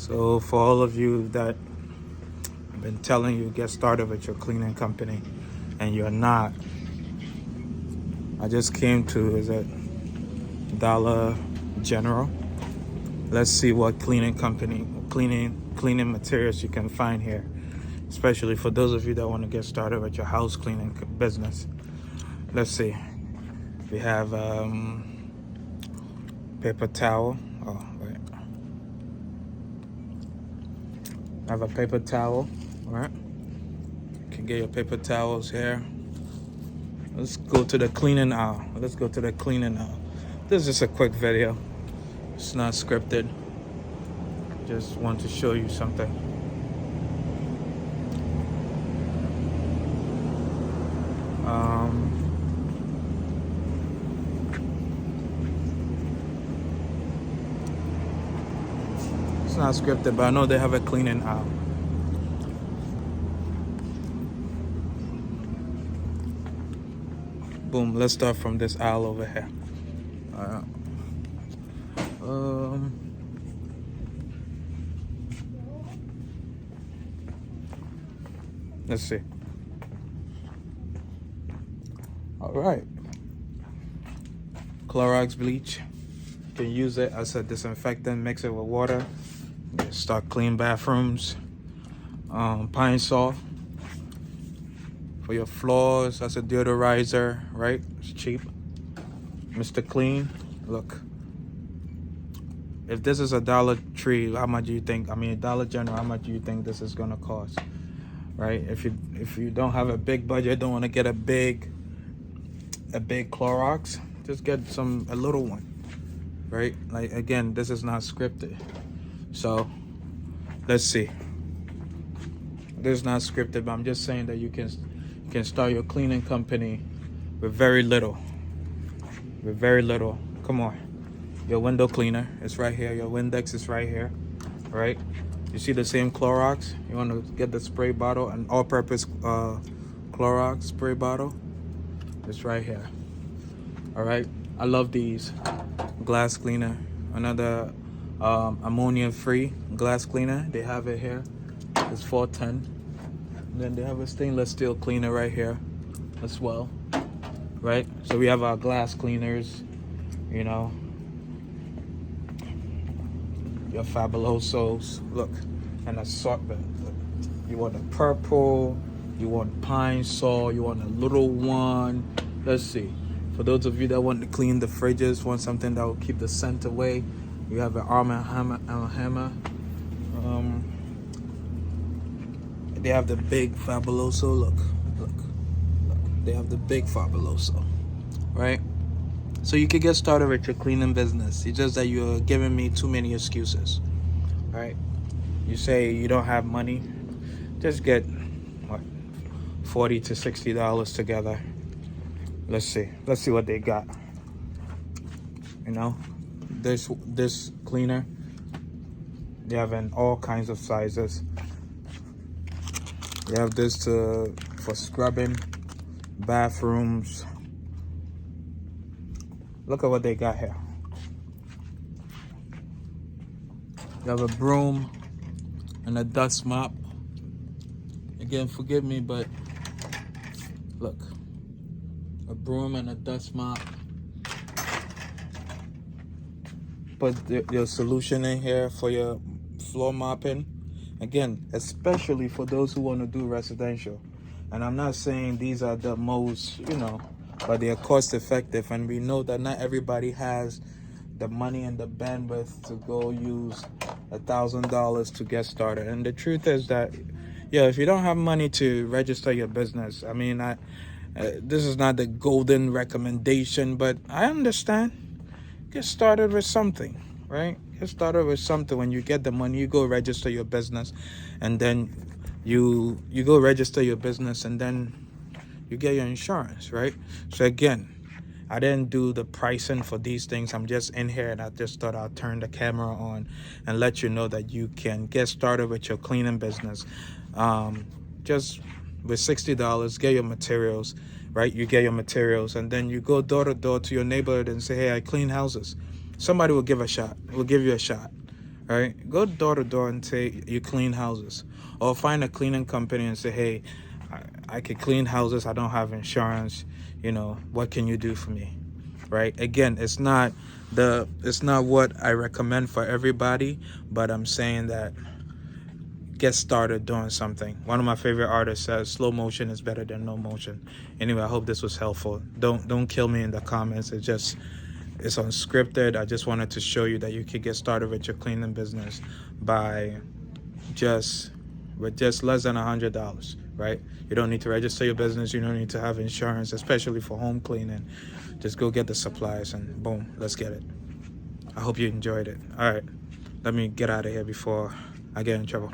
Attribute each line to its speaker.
Speaker 1: So for all of you that I've been telling you get started with your cleaning company and you're not, I just came to Dollar General. Let's see what cleaning materials you can find here, especially for those of you that want to get started with your house cleaning business. Let's see. We have paper towel. Oh, wait. I have a paper towel. All right. You can get your paper towels here. Let's go to the cleaning aisle. This is just a quick video. It's not scripted. Just want to show you something. It's not scripted, but I know they have a cleaning aisle. Boom, let's start from this aisle over here. Let's see. All right. Clorox bleach. You can use it as a disinfectant, mix it with water. Start clean bathrooms. Pine Sol for your floors as a deodorizer, right? It's cheap. Mr. Clean, look. If this is a Dollar Tree, how much do you think? I mean, Dollar General, how much do you think this is gonna cost? Right? If you don't have a big budget, don't want to get a big Clorox, just get a little one, right? Like, again, this is not scripted, so let's see. This is not scripted, but I'm just saying that you can start your cleaning company with very little. Come on. Your window cleaner is right here. Your Windex is right here, right? You see the same Clorox? You want to get the spray bottle, an all-purpose Clorox spray bottle. It's right here. All right. I love these. Glass cleaner. Another ammonia-free glass cleaner. They have it here. It's $4.10. And then they have a stainless steel cleaner right here as well. Right? So we have our glass cleaners, you know. Your Fabulosos, look, an assortment. You want a purple, you want Pine Sol, you want a little one. Let's see. For those of you that want to clean the fridges, want something that will keep the scent away, you have an Arm & Hammer. They have the big Fabuloso. Look. They have the big Fabuloso, right? So you could get started with your cleaning business. It's just that you're giving me too many excuses, right? You say you don't have money. Just get, what, $40 to $60 together. Let's see what they got. You know, this cleaner, they have in all kinds of sizes. They have this for scrubbing bathrooms. Look at what they got here. You have a broom and a dust mop. Again, forgive me, but look. A broom and a dust mop. Put your solution in here for your floor mopping. Again, especially for those who want to do residential. And I'm not saying these are the most, but they are cost effective, and we know that not everybody has the money and the bandwidth to go use $1,000 to get started. And the truth is that, if you don't have money to register your business, I mean, this is not the golden recommendation, but I understand. Get started with something, right? Get started with something. When you get the money, you go register your business, and then you go register your business, and then you get your insurance, right? So again, I didn't do the pricing for these things. I'm just in here, and I just thought I'd turn the camera on and let you know that you can get started with your cleaning business. Just with $60, get your materials, right? You get your materials, and then you go door to door to your neighborhood and say, hey, I clean houses. Somebody will give you a shot, right? Go door to door and say you clean houses, or find a cleaning company and say, hey, I can clean houses. I don't have insurance. What can you do for me? Right? Again, it's not what I recommend for everybody, but I'm saying that get started doing something. One of my favorite artists says slow motion is better than no motion. Anyway, I hope this was helpful. Don't kill me in the comments. It's unscripted. I just wanted to show you that you can get started with your cleaning business by with just less than $100, right? You don't need to register your business. You don't need to have insurance, especially for home cleaning. Just go get the supplies and boom, let's get it. I hope you enjoyed it. All right, let me get out of here before I get in trouble.